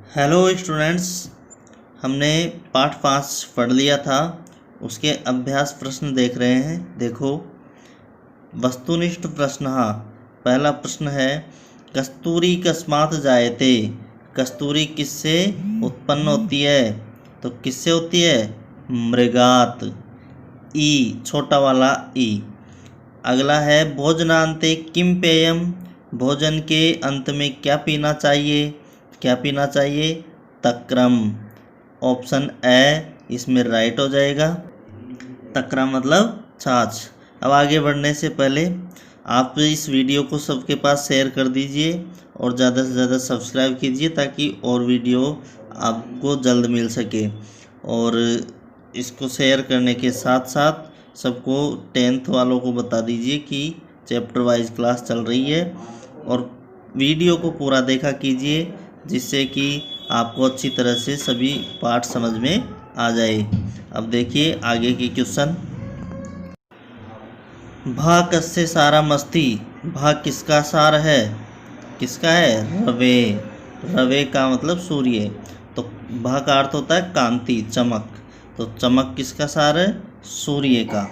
Hello students, हमने पाठ 5 पढ़ लिया था। उसके अभ्यास प्रश्न देख रहे हैं। देखो, वस्तुनिष्ठ प्रश्न। हाँ, पहला प्रश्न है, कस्तूरी कस्मात् जायते। कस्तूरी किससे उत्पन्न होती है? तो किससे होती है? मृगात। ई, छोटा वाला ई। अगला है, भोजनांते किम पेयम। भोजन के अंत में क्या पीना चाहिए? क्या पीना चाहिए? तक्रम। ऑप्शन ए इसमें राइट हो जाएगा। तक्रम मतलब छाछ। अब आगे बढ़ने से पहले आप इस वीडियो को सबके पास शेयर कर दीजिए और ज़्यादा से ज़्यादा सब्सक्राइब कीजिए ताकि और वीडियो आपको जल्द मिल सके। और इसको शेयर करने के साथ साथ सबको 10th वालों को बता दीजिए कि चैप्टर वाइज क्लास चल रही है। और वीडियो को पूरा देखा कीजिए जिससे कि आपको अच्छी तरह से सभी पाठ समझ में आ जाए। अब देखिए आगे के क्वेश्चन। भा कस्य सारा मस्ती। भा किसका सार है? किसका है? रवे। रवे का मतलब सूर्य। तो भा का अर्थ होता है कांति, चमक। तो चमक किसका सार है? सूर्य का।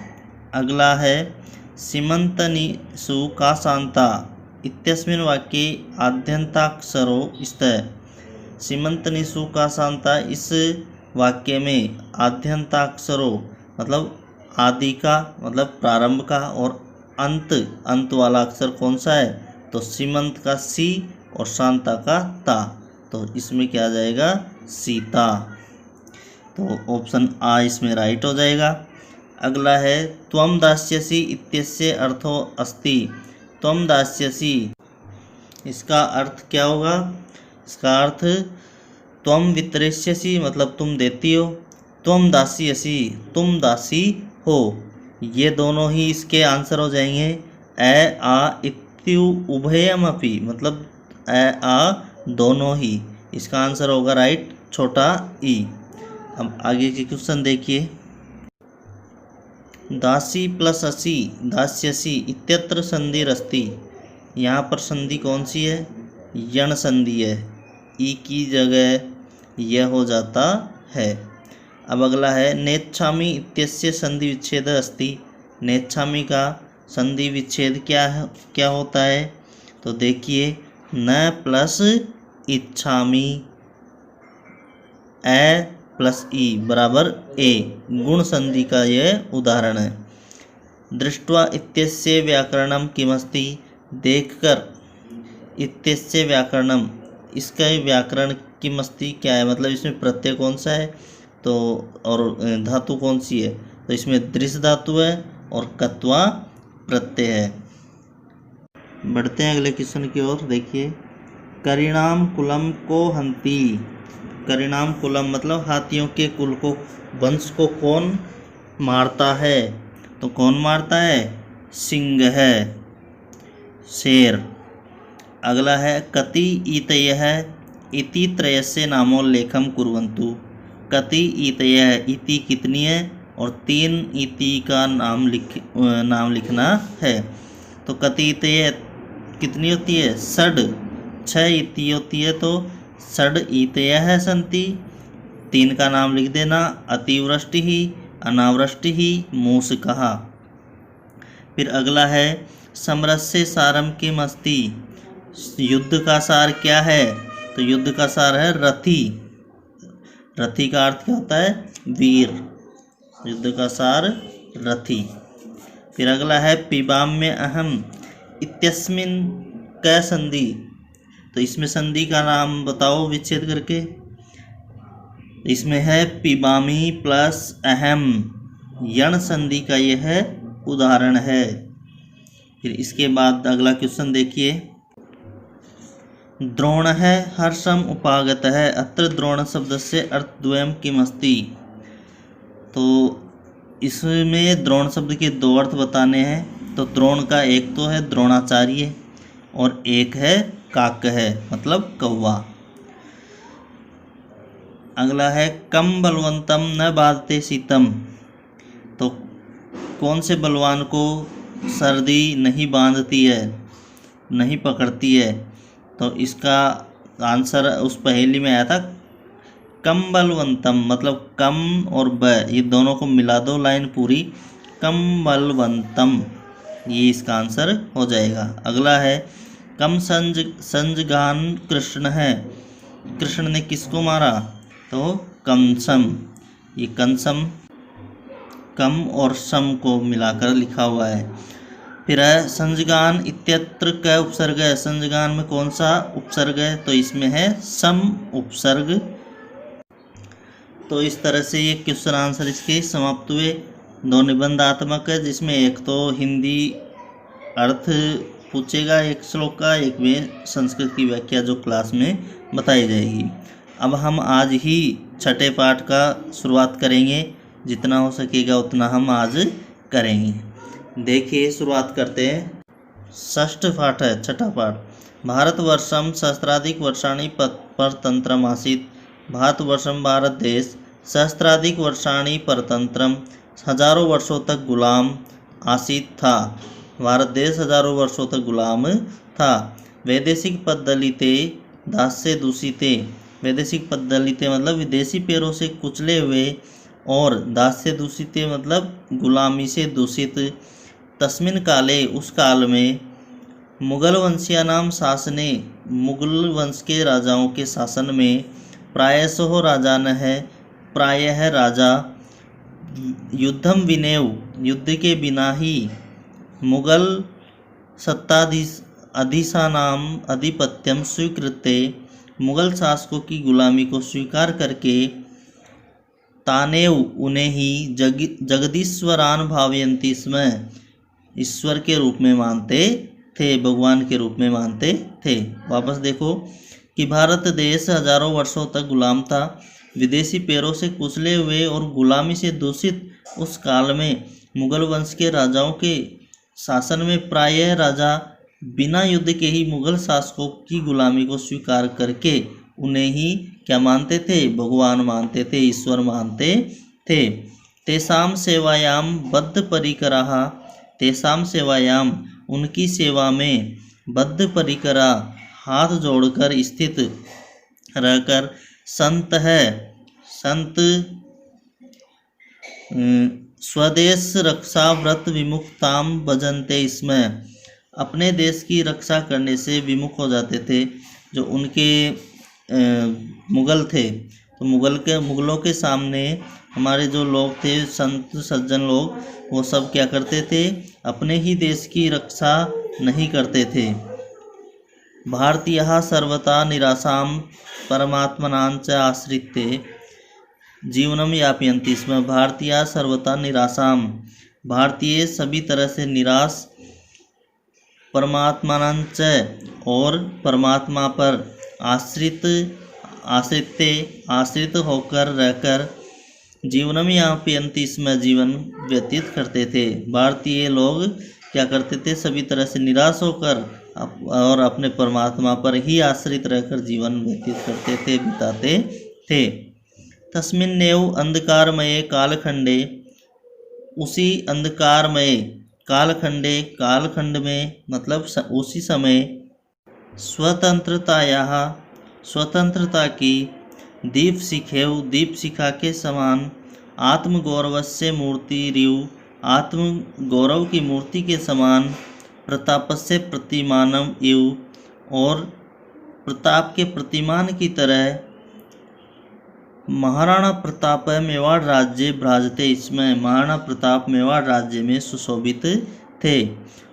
अगला है, सीमंतनिषु का शांता इत्यस्मिन् वाक्ये आद्यन्ताक्षरो स्तः। सीमंतनिषु का शांता, इस वाक्य में आद्यन्ताक्षरो मतलब आदि का मतलब प्रारंभ का और अंत वाला अक्षर कौन सा है? तो सीमंत का सी और शांता का ता। तो इसमें क्या आ जाएगा? सीता। तो ऑप्शन आ इसमें राइट हो जाएगा। अगला है, त्वम दास्यसि इत्यस्य अर्थो अस्ति। त्वम दास्यसि, इसका अर्थ क्या होगा? इसका अर्थ त्वम वितरिष्यसि मतलब तुम देती हो। त्वम दास्यसि, तुम दासी हो। ये दोनों ही इसके आंसर हो जाएंगे। ए आ इत्यु उभयमपि मतलब ए आ दोनों ही। इसका आंसर होगा राइट छोटा ई। अब आगे के क्वेश्चन देखिए। दासी प्लस असी दास्यसि इत्यत्र संधिरस्ति। यहाँ पर संधि कौन सी है? यण संधि है। ई की जगह यह हो जाता है। अब अगला है, नेच्छामि इत्यस्य संधि विच्छेद अस्ति। नेच्छामि का संधि विच्छेद क्या होता है? तो देखिए, न प्लस इच्छामि, ए प्लस ई बराबर ए, गुण संधि का यह उदाहरण है। दृष्ट्वा इत्यस्य व्याकरणम किमस्ति। देखकर इत्यस्य व्याकरणम, इसका व्याकरण किमस्ति क्या है मतलब इसमें प्रत्यय कौन सा है? तो और धातु कौन सी है? तो इसमें दृश्य धातु है और कत्वा प्रत्यय है। बढ़ते हैं अगले क्वेश्चन की ओर। देखिए, करिणाम कुलम को हंती। करिणाम कुलम मतलब हाथियों के कुल को, वंश को कौन मारता है? तो कौन मारता है? सिंह है, शेर। अगला है, कति ईतयः इति त्रयस्य नामोल्लेखम कुर्वन्तु। कति ईतयः, इति कितनी है और 3 इति का नाम लिखना है। तो कति ईतयः कितनी होती है? षड। 6 इति होती है तो षड ईतयः सन्ति। 3 का नाम लिख देना। अतिवृष्टि ही, अनावृष्टि ही, मूषकः। फिर अगला है, समरस्य सारम किम अस्ति। युद्ध का सार क्या है? तो युद्ध का सार है रथी। रथी का अर्थ क्या होता है? वीर। युद्ध का सार रथी। फिर अगला है, पिबाम्य अहम इत्यस्मिन् क संधि। तो इसमें संधि का नाम बताओ विच्छेद करके। इसमें है पिबामी प्लस अहम, यण संधि का यह उदाहरण है। फिर इसके बाद अगला क्वेश्चन देखिए। द्रोण है हर्षम उपागत है अत्र द्रोण शब्द से अर्थद्वयम किमस्ति। तो इसमें द्रोण शब्द के 2 अर्थ बताने हैं। तो द्रोण का एक तो है द्रोणाचार्य और एक है काक है मतलब कौवा। अगला है, कम बलवंतम न बाधते शीतम। तो कौन से बलवान को सर्दी नहीं बांधती है, नहीं पकड़ती है? तो इसका आंसर उस पहेली में आया था कम बलवंतम, मतलब कम और ब ये दोनों को मिला दो लाइन पूरी, कम बलवंतम, ये इसका आंसर हो जाएगा। अगला है कम संजगान कृष्ण है, कृष्ण ने किसको मारा, तो कंसम, ये कंसम कम और सम को मिलाकर लिखा हुआ है। फिर है संजगान इत्यत्र क उपसर्ग है, संजगान में कौन सा उपसर्ग है, तो इसमें है सम उपसर्ग। तो इस तरह से ये क्वेश्चन आंसर इसके समाप्त हुए। दो निबंधात्मक है जिसमें एक तो हिंदी अर्थ पूछेगा एक श्लोक का, एक में संस्कृत की व्याख्या जो क्लास में बताई जाएगी। अब हम आज ही छठे पाठ का शुरुआत करेंगे, जितना हो सकेगा उतना हम आज करेंगे। देखिए शुरुआत करते हैं। षष्ठ पाठ है, छठा पाठ। भारतवर्षम सहस्राधिक वर्षाणि परतंत्रम आसीत्, भारतवर्षम भारत देश सहस्राधिक वर्षाणि परतंत्रम, हजारों वर्षों तक गुलाम आसीत था, भारत देश हजारों वर्षों तक गुलाम था। वैदेशिक पद्धलिते दास्य दूषिते, वैदेशिक पद्धलिते मतलब विदेशी पैरों से कुचले हुए, और दास्य दूषिते मतलब गुलामी से दूषित। तस्मिन काले, उस काल में, मुगल वंशियानाम शासने, मुगल वंश के राजाओं के शासन में, प्रायशः राजान है, प्रायः राजा, युद्धम विनेव, युद्ध के बिना ही, मुगल सत्ताधीशानाम अधिपत्यम स्वीकृत्य, मुगल शासकों की गुलामी को स्वीकार करके, तानेव उन्हें ही जगदीश्वरान भावयंती स्म, ईश्वर के रूप में मानते थे, भगवान के रूप में मानते थे। वापस देखो कि भारत देश हजारों वर्षों तक गुलाम था, विदेशी पैरों से कुचले हुए और गुलामी से दूषित उस काल में मुगल वंश के राजाओं के शासन में प्रायः राजा बिना युद्ध के ही मुगल शासकों की गुलामी को स्वीकार करके उन्हें ही क्या मानते थे, भगवान मानते थे, ईश्वर मानते थे। तेसाम सेवायाम बद्ध परिकराः, तेसाम सेवायाम उनकी सेवा में, बद्ध परिकरा हाथ जोड़कर स्थित रहकर, संत है, संत स्वदेश रक्षा व्रत विमुक्ताम भजन्ते इसमें, अपने देश की रक्षा करने से विमुख हो जाते थे। जो उनके मुगल थे, तो मुगलों के सामने हमारे जो लोग थे, संत सज्जन लोग, वो सब क्या करते थे, अपने ही देश की रक्षा नहीं करते थे। भारतीयः सर्वथा निराशां परमात्मनां च आश्रित्य जीवनम यापयन्ति स्म, भारतीय सर्वथा निराशां, भारतीय सभी तरह से निराश, परमात्मानां च और परमात्मा पर, आश्रित होकर रहकर, जीवनम यापयन्ति स्म जीवन व्यतीत करते थे। भारतीय लोग क्या करते थे, सभी तरह से निराश होकर और अपने परमात्मा पर ही आश्रित रहकर जीवन व्यतीत करते थे, बिताते थे। तस्मिन्नेव अंधकारमये कालखंडे, उसी अंधकारमय कालखंडे, कालखंड में मतलब उसी समय, स्वतंत्रतायाः, स्वतंत्रता की, दीपशिखेव, दीपशिखा के समान, आत्मगौरवस्य मूर्तिरिव, आत्मगौरव की मूर्ति के समान, प्रतापस्य प्रतिमानम इव, और प्रताप के प्रतिमान की तरह, महाराणा प्रताप मेवाड़ राज्य भ्राजते इसमें, महाराणा प्रताप मेवाड़ राज्य में सुशोभित थे।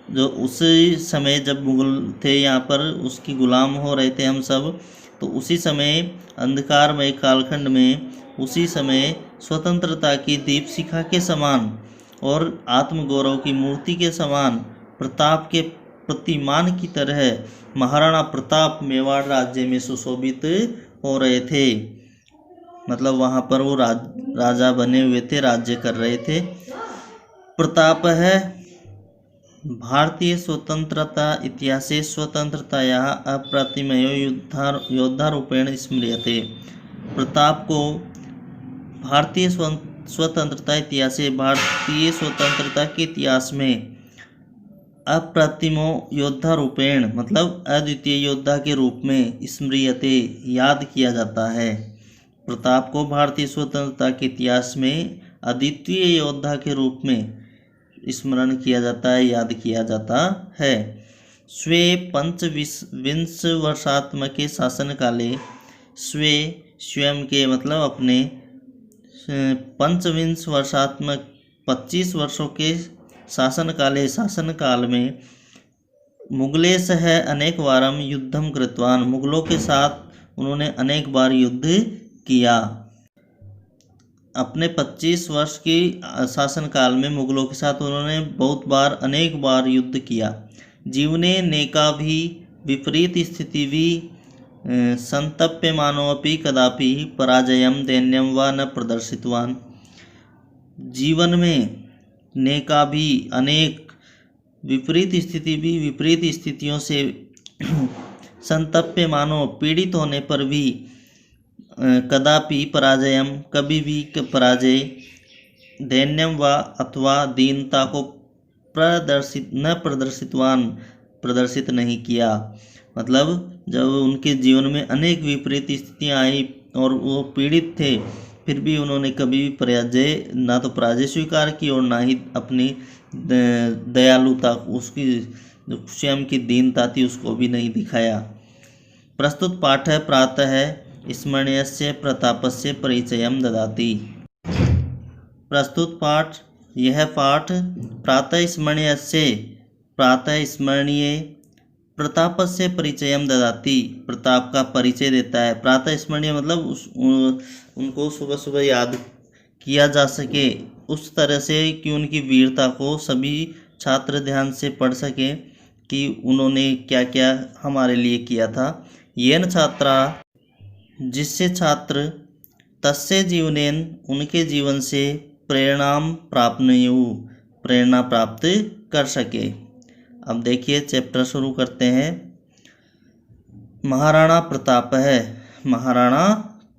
जो उस समय जब मुगल थे यहाँ पर, उसकी गुलाम हो रहे थे हम सब, तो उसी समय अंधकारमय कालखंड में, उसी समय स्वतंत्रता की दीपशिखा के समान और आत्मगौरव की मूर्ति के समान, प्रताप के प्रतिमान की तरह महाराणा प्रताप मेवाड़ राज्य में सुशोभित हो रहे थे। मतलब वहाँ पर वो राजा बने हुए थे, राज्य कर रहे थे। प्रताप है भारतीय स्वतंत्रता इतिहासे स्वतंत्रतायाः अप्रतिमेयो योद्धारूपेण स्मर्यते। प्रताप को भारतीय स्वतंत्रता इतिहास, भारतीय स्वतंत्रता के इतिहास में अप्रतिमो योद्धा रूपेण मतलब अद्वितीय योद्धा के रूप में स्मृयते याद किया जाता है। प्रताप को भारतीय स्वतंत्रता के इतिहास में अद्वितीय योद्धा के रूप में स्मरण किया जाता है, याद किया जाता है। स्वे पंचविंश वर्षात्मके शासनकाले, स्वे स्वयं के मतलब अपने, पंचविंश वर्षात्मक 25 वर्षों के शासनकाल में मुगलेश है अनेक वारम युद्धम कृतवान, मुगलों के साथ उन्होंने अनेक बार युद्ध किया। अपने 25 वर्ष की शासनकाल में मुगलों के साथ उन्होंने बहुत बार अनेक बार युद्ध किया। जीवने नेका भी विपरीत स्थिति भी संतप्यमानोऽपि कदापि पराजयम दैन्यम व न प्रदर्शितवान। जीवन में नेका भी अनेक विपरीत स्थिति भी विपरीत स्थितियों से संतप्यमानो पीड़ित होने पर भी कदापि पराजयम कभी भी पराजय, दैन्यम व अथवा दीनता को प्रदर्शित नहीं किया। मतलब जब उनके जीवन में अनेक विपरीत स्थितियाँ आई और वो पीड़ित थे, फिर भी उन्होंने कभी भी पराजय ना तो पराजय स्वीकार की और ना ही अपनी दयालुता, उसकी स्वयं की दीनता थी उसको भी नहीं दिखाया। प्रस्तुत पाठ है प्रातः स्मरणीयस्य प्रतापस्य परिचयम ददाति। प्रस्तुत पाठ, यह पाठ प्रातः स्मरणीय प्रतापस्य परिचयम ददाति, प्रताप का परिचय देता है। प्रातः स्मरणीय मतलब उनको सुबह सुबह याद किया जा सके उस तरह से कि उनकी वीरता को सभी छात्र ध्यान से पढ़ सकें कि उन्होंने क्या क्या हमारे लिए किया था। येन छात्रा जिससे छात्र, तस्य जीवनेन उनके जीवन से प्रेरणाम प्राप्नुयु प्रेरणा प्राप्त कर सके। अब देखिए चैप्टर शुरू करते हैं। महाराणा प्रताप है। महाराणा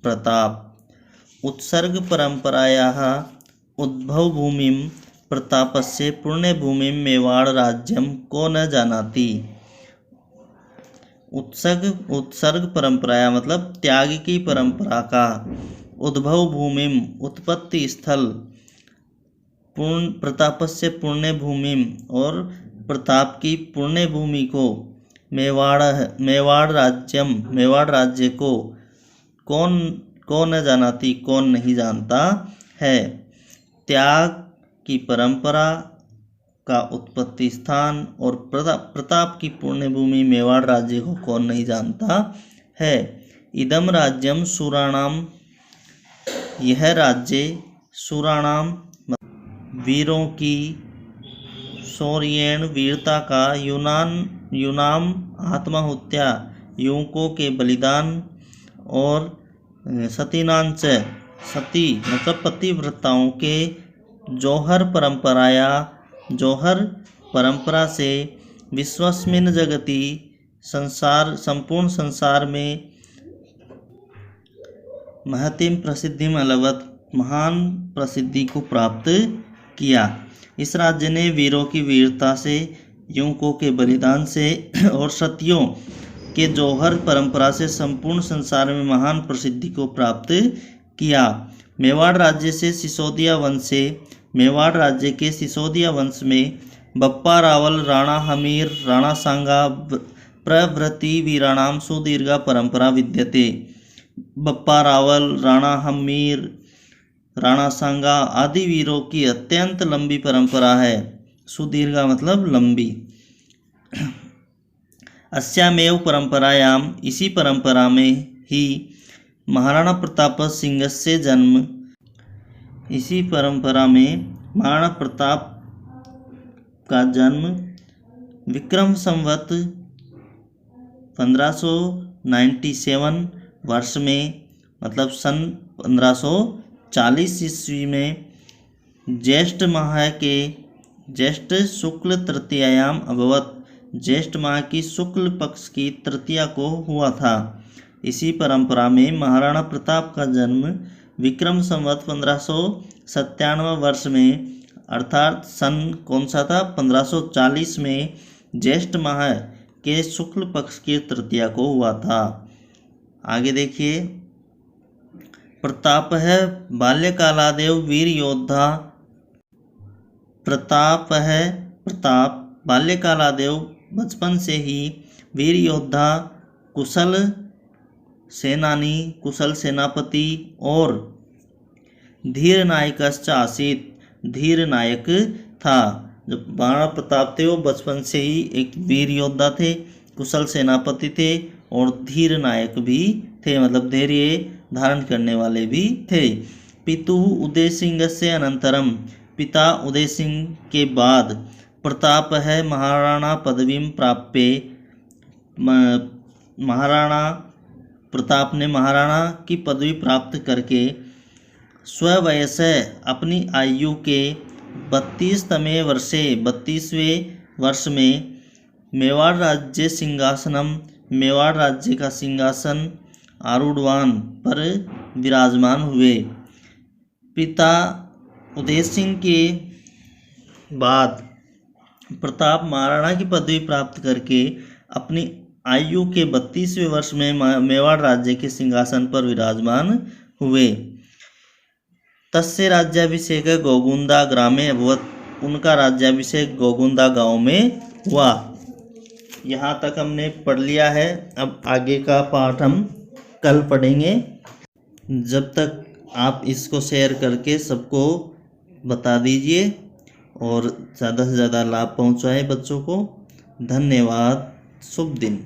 प्रताप उत्सर्ग परंपरायाः उद्भव भूमिम प्रतापस्य पुण्यभूमिम मेवाड़ राज्यम को न जानाति। उत्सर्ग परंपराया मतलब त्याग की परंपरा का, उद्भव भूमिम उत्पत्ति स्थल, प्रतापस्य पुण्य भूमिम और प्रताप की पुण्य भूमि को, मेवाड़ राज्य को कौन न जानाती कौन नहीं जानता है। त्याग की परंपरा का उत्पत्ति स्थान और प्रताप की पुण्य भूमि मेवाड़ राज्य को कौन नहीं जानता है। इदम राज्यम सुराणाम, यह राज्य सुराणाम वीरों की, शौर्येण वीरता का, यूनाम आत्माहुत्या युवकों के बलिदान और सतीनांच सती मतलब पतिव्रताओं के जौहर परंपरा से विश्वस्मिन जगति संपूर्ण संसार में महतिम प्रसिद्धिम अलवत महान प्रसिद्धि को प्राप्त किया। इस राज्य ने वीरों की वीरता से, युवकों के बलिदान से और सतियों के जौहर परंपरा से संपूर्ण संसार में महान प्रसिद्धि को प्राप्त किया। मेवाड़ राज्य के सिसोदिया वंश में बप्पा रावल, राणा हमीर, राणा सांगा प्रभृति वीराणाम सुदीर्घा परंपरा विद्यते। बप्पा रावल, राणा हमीर, राणा सांगा आदि वीरों की अत्यंत लंबी परंपरा है। सुदीर्घा मतलब लंबी। अस्यामेव परंपरायाम इसी परंपरा में ही महाराणा प्रताप सिंहस्य जन्म, इसी परंपरा में महाराणा प्रताप का जन्म विक्रम संवत 1597 वर्ष में मतलब सन 1540 ईस्वी में ज्येष्ठ माह के ज्येष्ठ शुक्ल तृतीयायाम अभवत, ज्येष्ठ माह की शुक्ल पक्ष की तृतीया को हुआ था। इसी परंपरा में महाराणा प्रताप का जन्म विक्रम संवत 1597 वर्ष में अर्थात सन कौन सा था 1540 में ज्येष्ठ माह के शुक्ल पक्ष की तृतीया को हुआ था। आगे देखिए, प्रताप है बाल्यकालादेव वीर योद्धा। प्रताप बाल्यकालादेव बचपन से ही वीर योद्धा, कुशल सेनानी, कुशल सेनापति और धीर नायकश्च आसीत्, धीर नायक था। जब महाराणा प्रताप थे वो बचपन से ही एक वीर योद्धा थे, कुशल सेनापति थे और धीर नायक भी थे, मतलब धैर्य धारण करने वाले भी थे। पितुः उदय सिंह से अनंतरम, पिता उदय सिंह के बाद प्रताप है महाराणा पदवीं प्राप्य, महाराणा प्रताप ने महाराणा की पदवी प्राप्त करके स्ववयस अपनी आयु के 32वें वर्ष में मेवाड़ राज्य सिंहासनम, मेवाड़ राज्य का सिंहासन आरूढ़वान पर विराजमान हुए। पिता उदय सिंह के बाद प्रताप महाराणा की पदवी प्राप्त करके अपनी आयु के 32वें वर्ष में मेवाड़ राज्य के सिंहासन पर विराजमान हुए। तस्य राज्याभिषेक गोगुंदा ग्रामे अभवत्, उनका राज्याभिषेक गोगुंदा गांव में हुआ। यहाँ तक हमने पढ़ लिया है। अब आगे का पाठ हम कल पढ़ेंगे। जब तक आप इसको शेयर करके सबको बता दीजिए और ज़्यादा से ज़्यादा लाभ पहुँचाएं बच्चों को। धन्यवाद। शुभ दिन।